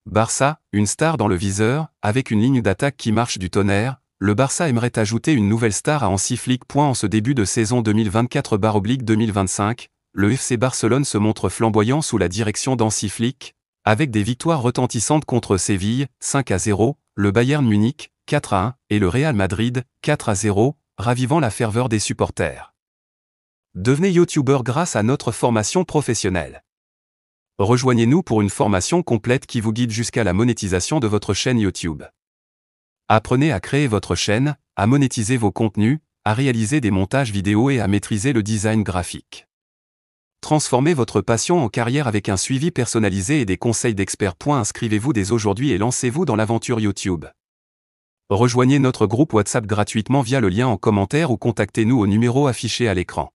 Barça, une star dans le viseur, avec une ligne d'attaque qui marche du tonnerre, le Barça aimerait ajouter une nouvelle star à Hansi Flick. En ce début de saison 2024/2025, le FC Barcelone se montre flamboyant sous la direction d'Hansi Flick, avec des victoires retentissantes contre Séville, 5-0, le Bayern Munich, 4-1, et le Real Madrid, 4-0, ravivant la ferveur des supporters. Devenez youtubeur grâce à notre formation professionnelle. Rejoignez-nous pour une formation complète qui vous guide jusqu'à la monétisation de votre chaîne YouTube. Apprenez à créer votre chaîne, à monétiser vos contenus, à réaliser des montages vidéo et à maîtriser le design graphique. Transformez votre passion en carrière avec un suivi personnalisé et des conseils d'experts. Inscrivez-vous dès aujourd'hui et lancez-vous dans l'aventure YouTube. Rejoignez notre groupe WhatsApp gratuitement via le lien en commentaire ou contactez-nous au numéro affiché à l'écran.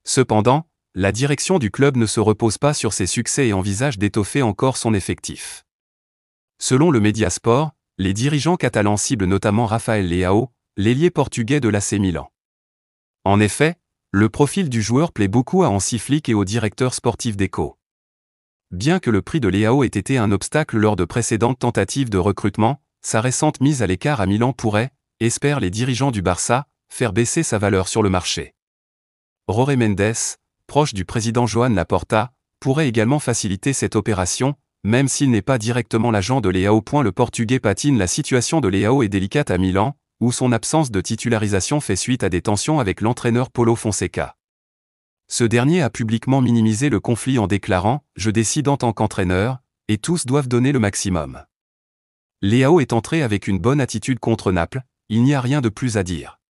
Cependant, la direction du club ne se repose pas sur ses succès et envisage d'étoffer encore son effectif. Selon le Mediasport, les dirigeants catalans ciblent notamment Rafael Leao, l'ailier portugais de l'AC Milan. En effet, le profil du joueur plaît beaucoup à Hansi Flick et au directeur sportif d'Eco. Bien que le prix de Leao ait été un obstacle lors de précédentes tentatives de recrutement, sa récente mise à l'écart à Milan pourrait, espèrent les dirigeants du Barça, faire baisser sa valeur sur le marché. Jorge Mendes, proche du président Joan Laporta, pourrait également faciliter cette opération, même s'il n'est pas directement l'agent de Leao. Le Portugais patine. La situation de Leao est délicate à Milan, où son absence de titularisation fait suite à des tensions avec l'entraîneur Paulo Fonseca. Ce dernier a publiquement minimisé le conflit en déclarant « Je décide en tant qu'entraîneur, et tous doivent donner le maximum ». Leao est entré avec une bonne attitude contre Naples, il n'y a rien de plus à dire.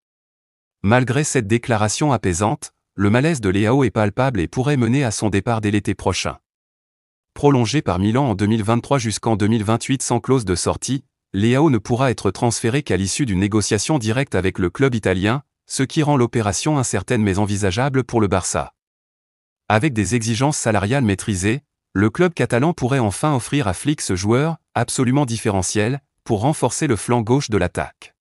Malgré cette déclaration apaisante, le malaise de Leao est palpable et pourrait mener à son départ dès l'été prochain. Prolongé par Milan en 2023 jusqu'en 2028 sans clause de sortie, Leao ne pourra être transféré qu'à l'issue d'une négociation directe avec le club italien, ce qui rend l'opération incertaine mais envisageable pour le Barça. Avec des exigences salariales maîtrisées, le club catalan pourrait enfin offrir à Flick ce joueur, absolument différentiel, pour renforcer le flanc gauche de l'attaque.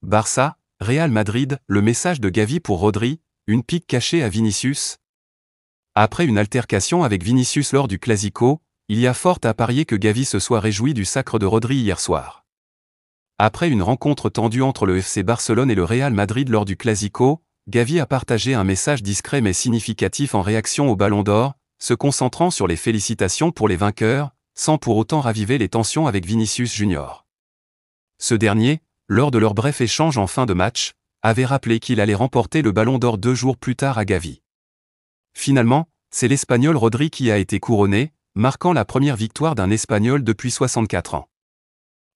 Barça, Real Madrid, le message de Gavi pour Rodri, une pique cachée à Vinicius. Après une altercation avec Vinicius lors du Clasico, il y a fort à parier que Gavi se soit réjoui du sacre de Rodri hier soir. Après une rencontre tendue entre le FC Barcelone et le Real Madrid lors du Clasico, Gavi a partagé un message discret mais significatif en réaction au Ballon d'Or, se concentrant sur les félicitations pour les vainqueurs, sans pour autant raviver les tensions avec Vinicius Junior. Ce dernier, lors de leur bref échange en fin de match, avait rappelé qu'il allait remporter le Ballon d'Or 2 jours plus tard à Gavi. Finalement, c'est l'Espagnol Rodri qui a été couronné, marquant la première victoire d'un Espagnol depuis 64 ans.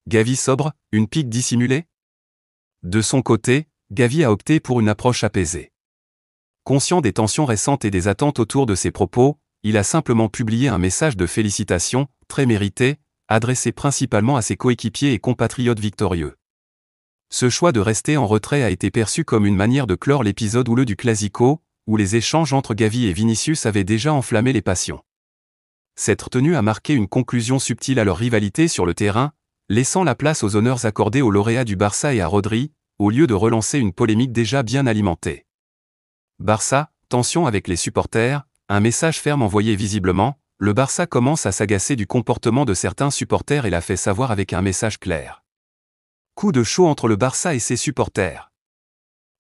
Gavi sobre, une pique dissimulée ? De son côté, Gavi a opté pour une approche apaisée. Conscient des tensions récentes et des attentes autour de ses propos, il a simplement publié un message de félicitations, très mérité, adressé principalement à ses coéquipiers et compatriotes victorieux. Ce choix de rester en retrait a été perçu comme une manière de clore l'épisode houleux du Clasico, où les échanges entre Gavi et Vinicius avaient déjà enflammé les passions. Cette tenue a marqué une conclusion subtile à leur rivalité sur le terrain, laissant la place aux honneurs accordés aux lauréats du Barça et à Rodri, au lieu de relancer une polémique déjà bien alimentée. Barça, tension avec les supporters, un message ferme envoyé visiblement, le Barça commence à s'agacer du comportement de certains supporters et l'a fait savoir avec un message clair. Coup de chaud entre le Barça et ses supporters.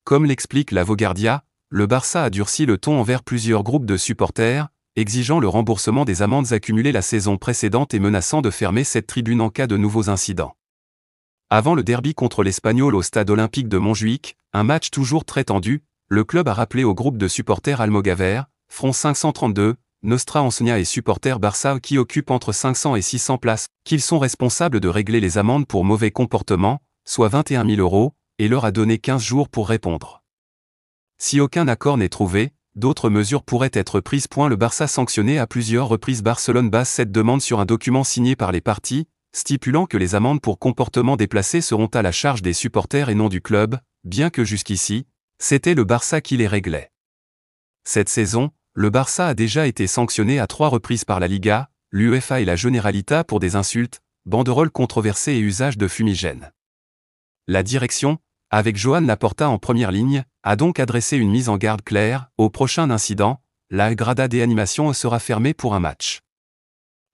Comme l'explique La Vanguardia, le Barça a durci le ton envers plusieurs groupes de supporters, exigeant le remboursement des amendes accumulées la saison précédente et menaçant de fermer cette tribune en cas de nouveaux incidents. Avant le derby contre l'Espagnol au stade olympique de Montjuïc, un match toujours très tendu, le club a rappelé au groupe de supporters Almogaver, Front 532, Nostra Ensegna et supporters Barça qui occupent entre 500 et 600 places, qu'ils sont responsables de régler les amendes pour mauvais comportement, soit 21 000 €, et leur a donné 15 jours pour répondre. Si aucun accord n'est trouvé, d'autres mesures pourraient être prises. Le Barça sanctionné à plusieurs reprises. Barcelone base cette demande sur un document signé par les parties, stipulant que les amendes pour comportement déplacé seront à la charge des supporters et non du club, bien que jusqu'ici, c'était le Barça qui les réglait. Cette saison, le Barça a déjà été sanctionné à 3 reprises par la Liga, l'UEFA et la Generalitat pour des insultes, banderoles controversées et usage de fumigène. La direction, avec Joan Laporta en première ligne, a donc adressé une mise en garde claire. Au prochain incident, la grada de animation sera fermée pour un match.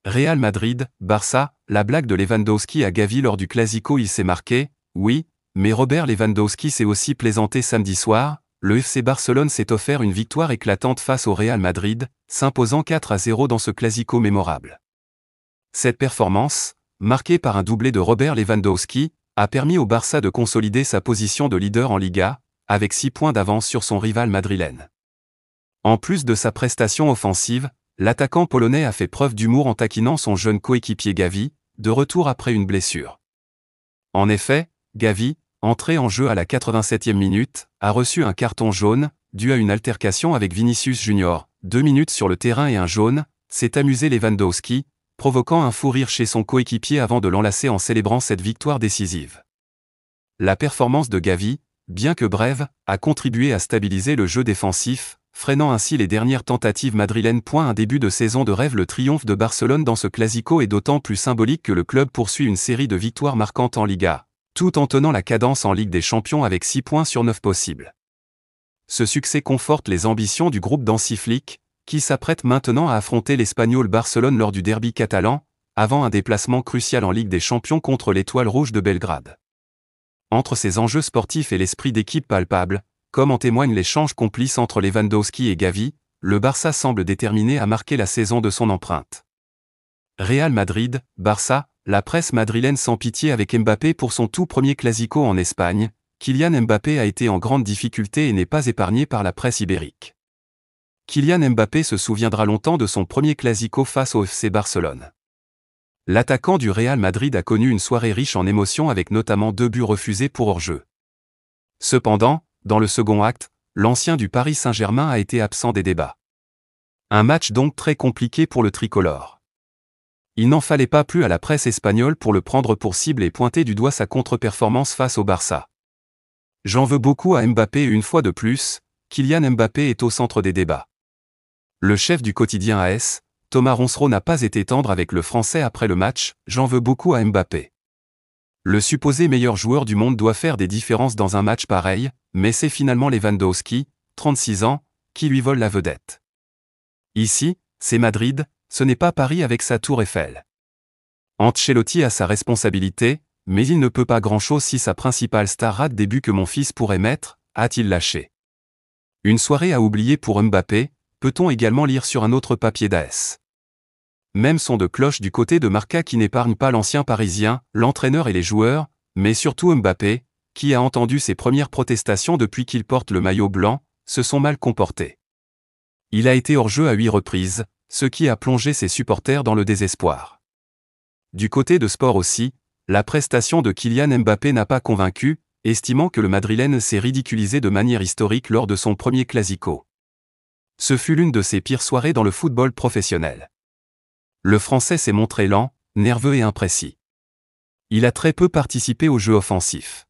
Real Madrid, Barça, la blague de Lewandowski à Gavi lors du Clasico. Il s'est marqué, oui, mais Robert Lewandowski s'est aussi plaisanté samedi soir. Le FC Barcelone s'est offert une victoire éclatante face au Real Madrid, s'imposant 4-0 dans ce Clasico mémorable. Cette performance, marquée par un doublé de Robert Lewandowski, a permis au Barça de consolider sa position de leader en Liga, avec 6 points d'avance sur son rival madrilène. En plus de sa prestation offensive, l'attaquant polonais a fait preuve d'humour en taquinant son jeune coéquipier Gavi, de retour après une blessure. En effet, Gavi, entré en jeu à la 87e minute, a reçu un carton jaune, dû à une altercation avec Vinicius Junior. 2 minutes sur le terrain et un jaune, s'est amusé Lewandowski, provoquant un fou rire chez son coéquipier avant de l'enlacer en célébrant cette victoire décisive. La performance de Gavi, bien que brève, a contribué à stabiliser le jeu défensif, freinant ainsi les dernières tentatives madrilènes. Un début de saison de rêve. Le triomphe de Barcelone dans ce Clasico est d'autant plus symbolique que le club poursuit une série de victoires marquantes en Liga, tout en tenant la cadence en Ligue des Champions avec 6 points sur 9 possibles. Ce succès conforte les ambitions du groupe d'Hansi Flick, qui s'apprête maintenant à affronter l'Espagnol Barcelone lors du derby catalan, avant un déplacement crucial en Ligue des Champions contre l'Étoile Rouge de Belgrade. Entre ces enjeux sportifs et l'esprit d'équipe palpable, comme en témoignent l'échange complice entre Lewandowski et Gavi, le Barça semble déterminé à marquer la saison de son empreinte. Real Madrid, Barça, la presse madrilène sans pitié avec Mbappé pour son tout premier Clasico en Espagne. Kylian Mbappé a été en grande difficulté et n'est pas épargné par la presse ibérique. Kylian Mbappé se souviendra longtemps de son premier Clasico face au FC Barcelone. L'attaquant du Real Madrid a connu une soirée riche en émotions avec notamment 2 buts refusés pour hors-jeu. Cependant, dans le second acte, l'ancien du Paris Saint-Germain a été absent des débats. Un match donc très compliqué pour le tricolore. Il n'en fallait pas plus à la presse espagnole pour le prendre pour cible et pointer du doigt sa contre-performance face au Barça. J'en veux beaucoup à Mbappé et une fois de plus, Kylian Mbappé est au centre des débats. Le chef du quotidien AS, Thomas Ronsereau n'a pas été tendre avec le Français après le match. J'en veux beaucoup à Mbappé. Le supposé meilleur joueur du monde doit faire des différences dans un match pareil, mais c'est finalement Lewandowski, 36 ans, qui lui vole la vedette. Ici, c'est Madrid, ce n'est pas Paris avec sa tour Eiffel. Ancelotti a sa responsabilité, mais il ne peut pas grand-chose si sa principale star rate des buts que mon fils pourrait mettre, a-t-il lâché. Une soirée à oublier pour Mbappé, peut-on également lire sur un autre papier d'AS. Même son de cloche du côté de Marca qui n'épargne pas l'ancien Parisien, l'entraîneur et les joueurs, mais surtout Mbappé, qui a entendu ses premières protestations depuis qu'il porte le maillot blanc, se sont mal comportés. Il a été hors jeu à 8 reprises, ce qui a plongé ses supporters dans le désespoir. Du côté de Sport aussi, la prestation de Kylian Mbappé n'a pas convaincu, estimant que le Madrilène s'est ridiculisé de manière historique lors de son premier Clasico. Ce fut l'une de ses pires soirées dans le football professionnel. Le Français s'est montré lent, nerveux et imprécis. Il a très peu participé au jeu offensif.